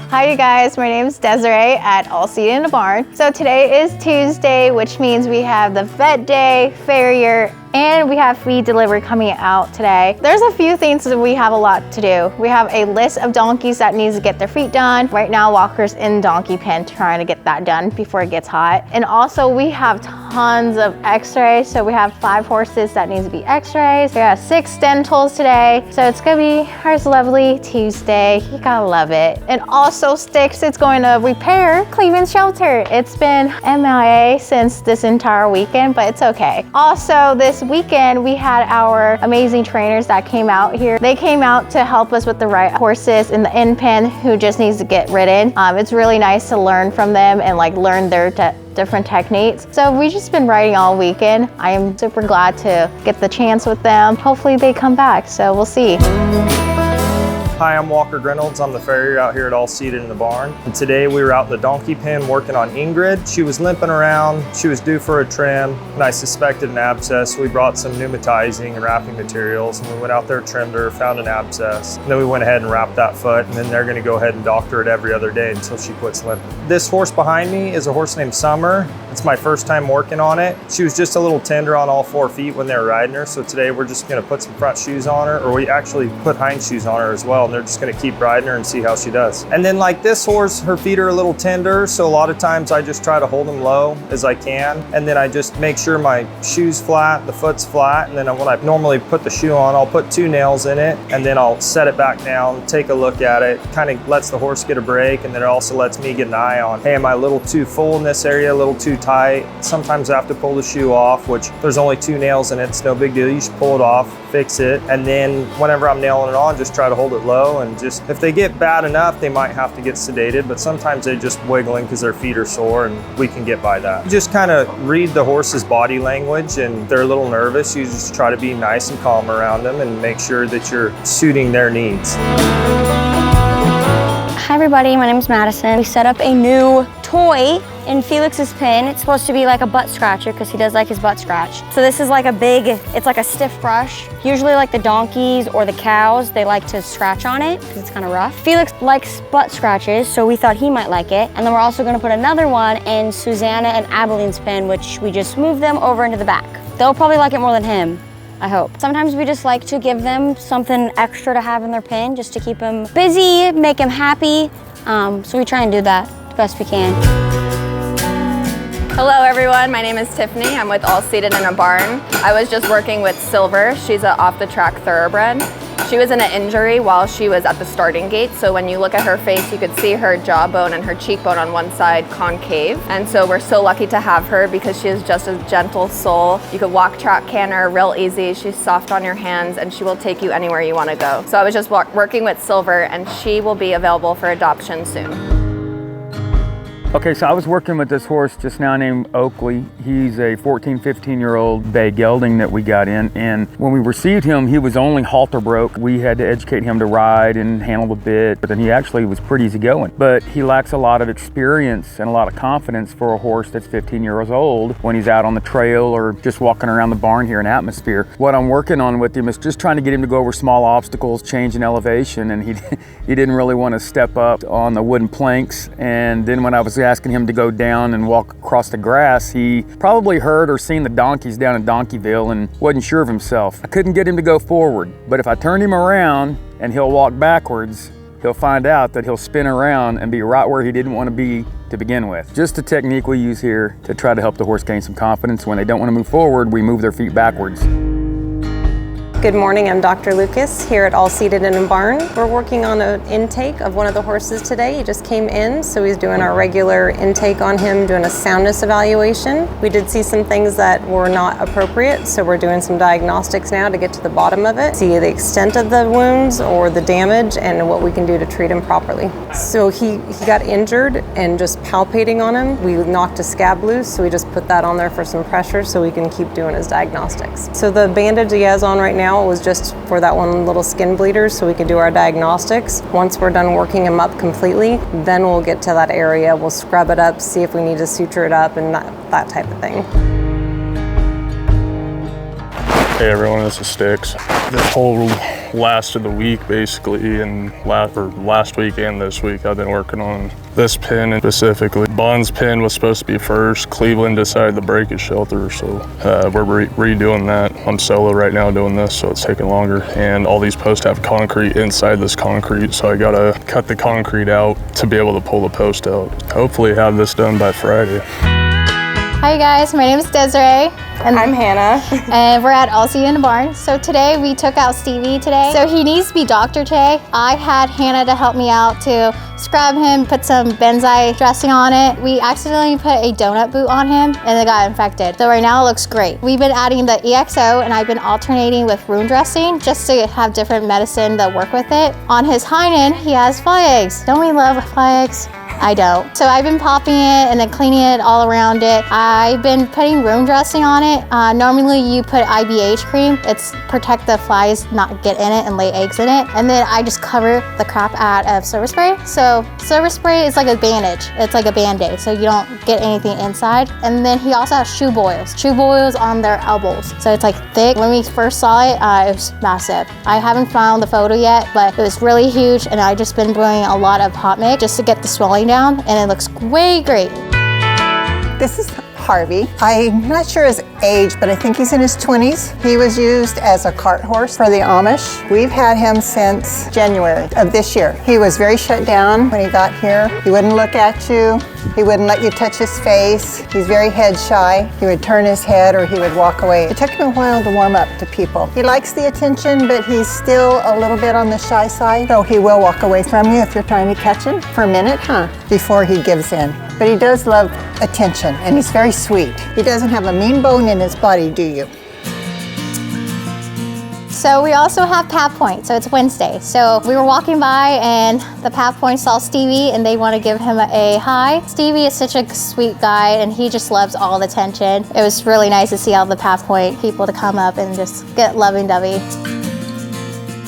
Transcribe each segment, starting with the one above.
Hi you guys, my name is Desiree at All Seated in a Barn. So today is Tuesday, which means we have the vet day, Farrier, and we have feed delivery coming out today. There's a few things that we have a lot to do. We have a list of donkeys that needs to get their feet done. Right now, Walker's in donkey pen trying to get that done before it gets hot. And also we have tons of x-rays. So we have 5 horses that needs to be x-rays. We have 6 dentals today. So it's gonna be our lovely Tuesday. You gotta love it. And also Sticks is going to repair Cleveland shelter. It's been MIA since this entire weekend, but it's okay. Also this weekend, we had our amazing trainers that came out here. They came out to help us with the right horses in the in pen who just needs to get ridden. It's really nice to learn from them and like learn their different techniques. So we've just been riding all weekend. I am super glad to get the chance with them. Hopefully they come back, so we'll see. Hi, I'm Walker Reynolds. I'm the farrier out here at All Seated in the Barn. And today we were out in the donkey pen working on Ingrid. She was limping around. She was due for a trim, and I suspected an abscess. We brought some pneumatizing and wrapping materials, and we went out there, trimmed her, found an abscess. And then we went ahead and wrapped that foot, and then they're gonna go ahead and doctor it every other day until she quits limping. This horse behind me is a horse named Summer. It's my first time working on it. She was just a little tender on all 4 feet when they were riding her, so today we're just gonna put some front shoes on her, or we actually put hind shoes on her as well, and they're just gonna keep riding her and see how she does. And then like this horse, her feet are a little tender, so a lot of times I just try to hold them low as I can, and then I just make sure my shoe's flat, the foot's flat, and then when I normally put the shoe on, I'll put 2 nails in it, and then I'll set it back down, take a look at it, kind of lets the horse get a break, and then it also lets me get an eye on, hey, am I a little too full in this area, a little too tight? Sometimes I have to pull the shoe off, which there's only 2 nails in it, it's no big deal. You just pull it off, fix it, and then whenever I'm nailing it on, just try to hold it low, and just, if they get bad enough, they might have to get sedated, but sometimes they're just wiggling because their feet are sore, and we can get by that. You just kind of read the horse's body language, and they're a little nervous. You just try to be nice and calm around them and make sure that you're suiting their needs. Hi everybody, my name is Madison. We set up a new toy in Felix's pen. It's supposed to be like a butt scratcher because he does like his butt scratched. So this is like it's like a stiff brush. Usually like the donkeys or the cows, they like to scratch on it because it's kind of rough. Felix likes butt scratches, so we thought he might like it. And then we're also gonna put another one in Susanna and Abeline's pen, which we just moved them over into the back. They'll probably like it more than him, I hope. Sometimes we just like to give them something extra to have in their pen just to keep them busy, make them happy. So we try and do that the best we can. Hello everyone, my name is Tiffany. I'm with All Seated in a Barn. I was just working with Silver. She's an off-the-track thoroughbred. She was in an injury while she was at the starting gate, so when you look at her face, you could see her jawbone and her cheekbone on one side concave. And so we're so lucky to have her because she is just a gentle soul. You could walk, track, can her real easy. She's soft on your hands and she will take you anywhere you want to go. So I was just working with Silver, and she will be available for adoption soon. Okay, so I was working with this horse just now named Oakley. He's a 14, 15-year-old bay gelding that we got in, and when we received him, he was only halter broke. We had to educate him to ride and handle the bit, but then he actually was pretty easy going. But he lacks a lot of experience and a lot of confidence for a horse that's 15 years old when he's out on the trail or just walking around the barn here in atmosphere. What I'm working on with him is just trying to get him to go over small obstacles, change in elevation, and he didn't really want to step up on the wooden planks. And then when I was asking him to go down and walk across the grass, he probably heard or seen the donkeys down in Donkeyville and wasn't sure of himself. I couldn't get him to go forward, but if I turn him around and he'll walk backwards, he'll find out that he'll spin around and be right where he didn't want to be to begin with. Just a technique we use here to try to help the horse gain some confidence. When they don't want to move forward, we move their feet backwards. Good morning, I'm Dr. Lucas here at All Seated in a Barn. We're working on an intake of one of the horses today. He just came in, so he's doing our regular intake on him, doing a soundness evaluation. We did see some things that were not appropriate, so we're doing some diagnostics now to get to the bottom of it, see the extent of the wounds or the damage and what we can do to treat him properly. So he got injured, and just palpating on him, we knocked a scab loose, so we just put that on there for some pressure so we can keep doing his diagnostics. So the bandage he has on right now was just for that one little skin bleeder so we could do our diagnostics. Once we're done working him up completely, then we'll get to that area. We'll scrub it up, see if we need to suture it up and that type of thing. Hey everyone, this is Sticks. This whole last of the week basically, and last week and this week, I've been working on this pin specifically. Bond's pin was supposed to be first. Cleveland decided to break his shelter, so we're redoing that. I'm solo right now doing this, so it's taking longer. And all these posts have concrete inside this concrete, so I gotta cut the concrete out to be able to pull the post out. Hopefully have this done by Friday. Hi guys, my name is Desiree. And I'm Hannah. And we're at All Seated in the Barn. So today we took out Stevie today. So he needs to be doctored today. I had Hannah to help me out to scrub him, put some benzoyl dressing on it. We accidentally put a donut boot on him and it got infected. So right now it looks great. We've been adding the EXO and I've been alternating with wound dressing just to have different medicine that work with it. On his hind end, he has fly eggs. Don't we love fly eggs? I don't. So I've been popping it and then cleaning it all around it. I've been putting room dressing on it. Normally you put IBH cream. It's protect the flies not get in it and lay eggs in it. And then I just cover the crap out of silver spray. So silver spray is like a bandage. It's like a band-aid, so you don't get anything inside. And then he also has shoe boils on their elbows. So it's like thick. When we first saw it, it was massive. I haven't found the photo yet, but it was really huge. And I've just been doing a lot of hot mix just to get the swelling down, and it looks way great. This is Harvey. I'm not sure his age, but I think he's in his 20s. He was used as a cart horse for the Amish. We've had him since January of this year. He was very shut down when he got here. He wouldn't look at you. He wouldn't let you touch his face. He's very head shy. He would turn his head or he would walk away. It took him a while to warm up to people. He likes the attention, but he's still a little bit on the shy side. So he will walk away from you if you're trying to catch him for a minute, before he gives in. But he does love attention and he's very sweet. He doesn't have a mean bone in his body, do you? So we also have Pat Point, so it's Wednesday. So we were walking by and the Pat Point saw Stevie and they want to give him a hi. Stevie is such a sweet guy and he just loves all the attention. It was really nice to see all the Pat Point people to come up and just get lovey-dovey.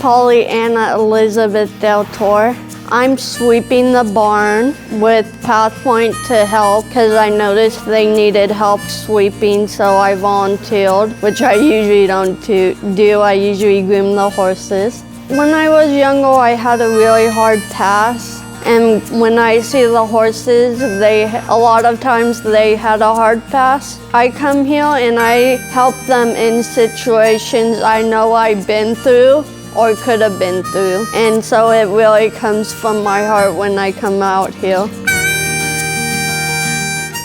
Pollyanna Elizabeth Del Toro. I'm sweeping the barn with Path Point to help because I noticed they needed help sweeping, so I volunteered, which I usually don't do. I usually groom the horses. When I was younger, I had a really hard task, and when I see the horses, a lot of times they had a hard task. I come here and I help them in situations I know I've been through or could have been through. And so it really comes from my heart when I come out here.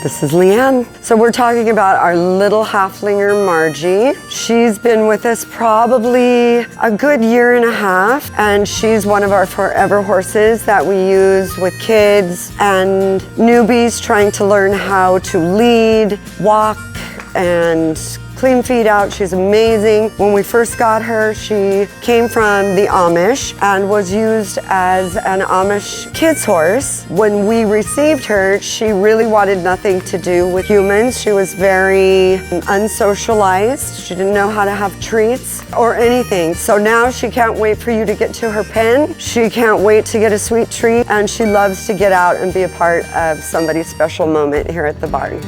This is Leanne. So we're talking about our little halflinger, Margie. She's been with us probably a good year and a half, and she's one of our forever horses that we use with kids and newbies trying to learn how to lead, walk, and clean feet out. She's amazing. When we first got her, she came from the Amish and was used as an Amish kids horse. When we received her, she really wanted nothing to do with humans. She was very unsocialized. She didn't know how to have treats or anything. So now she can't wait for you to get to her pen. She can't wait to get a sweet treat, and she loves to get out and be a part of somebody's special moment here at the barn.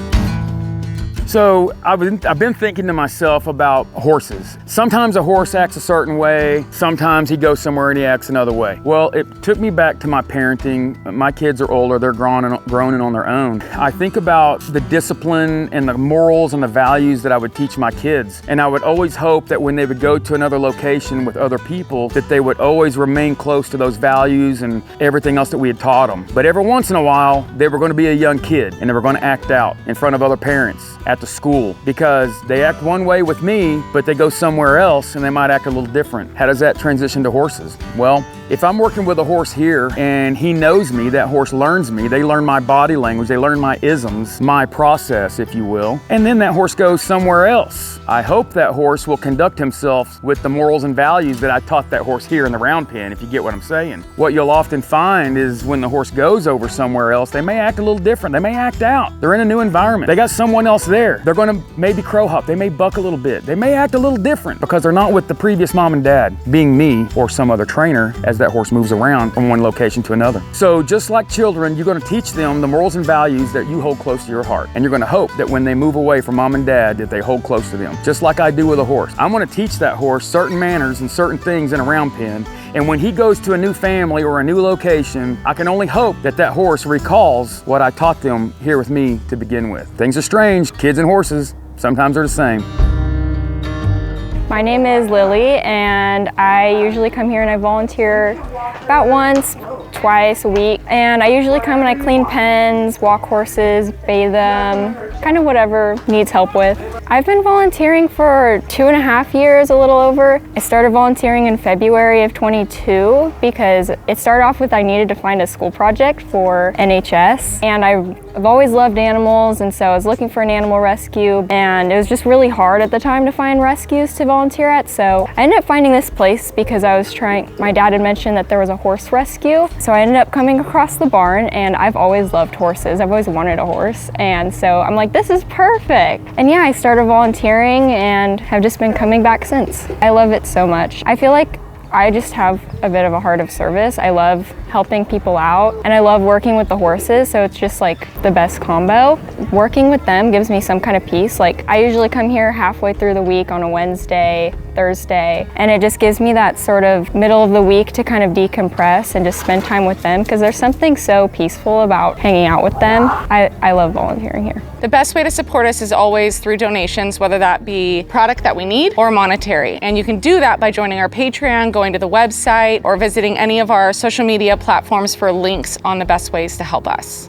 So I've been thinking to myself about horses. Sometimes a horse acts a certain way, sometimes he goes somewhere and he acts another way. Well, it took me back to my parenting. My kids are older, they're grown and on their own. I think about the discipline and the morals and the values that I would teach my kids. And I would always hope that when they would go to another location with other people, that they would always remain close to those values and everything else that we had taught them. But every once in a while, they were going to be a young kid and they were going to act out in front of other parents at the school because they act one way with me, but they go somewhere else and they might act a little different. How does that transition to horses? Well, if I'm working with a horse here and he knows me, that horse learns me, they learn my body language, they learn my isms, my process, if you will, and then that horse goes somewhere else. I hope that horse will conduct himself with the morals and values that I taught that horse here in the round pen, if you get what I'm saying. What you'll often find is when the horse goes over somewhere else, they may act a little different, they may act out. They're in a new environment. They got someone else there there. They're gonna maybe crow hop, they may buck a little bit, they may act a little different because they're not with the previous mom and dad, being me or some other trainer as that horse moves around from one location to another. So just like children, you're gonna teach them the morals and values that you hold close to your heart. And you're gonna hope that when they move away from mom and dad, that they hold close to them, just like I do with a horse. I'm gonna teach that horse certain manners and certain things in a round pen. And when he goes to a new family or a new location, I can only hope that that horse recalls what I taught them here with me to begin with. Things are strange, kids and horses, sometimes they're the same. My name is Lily, and I usually come here and I volunteer about once, twice a week. And I usually come and I clean pens, walk horses, bathe them, kind of whatever needs help with. I've been volunteering for 2.5 years, a little over. I started volunteering in February of 22 because it started off with I needed to find a school project for NHS. And I've always loved animals, and so I was looking for an animal rescue, and it was just really hard at the time to find rescues to volunteer at. So I ended up finding this place because my dad had mentioned that there was a horse rescue. So I ended up coming across the barn, and I've always loved horses. I've always wanted a horse. And so I'm like, this is perfect. And yeah, I started volunteering and have just been coming back since. I love it so much. I feel like I just have a bit of a heart of service. I love helping people out, and I love working with the horses, so it's just like the best combo. Working with them gives me some kind of peace. Like, I usually come here halfway through the week on a Wednesday, Thursday, and it just gives me that sort of middle of the week to kind of decompress and just spend time with them, because there's something so peaceful about hanging out with them. I love volunteering here. The best way to support us is always through donations, whether that be product that we need or monetary. And you can do that by joining our Patreon, going to the website, or visiting any of our social media platforms for links on the best ways to help us.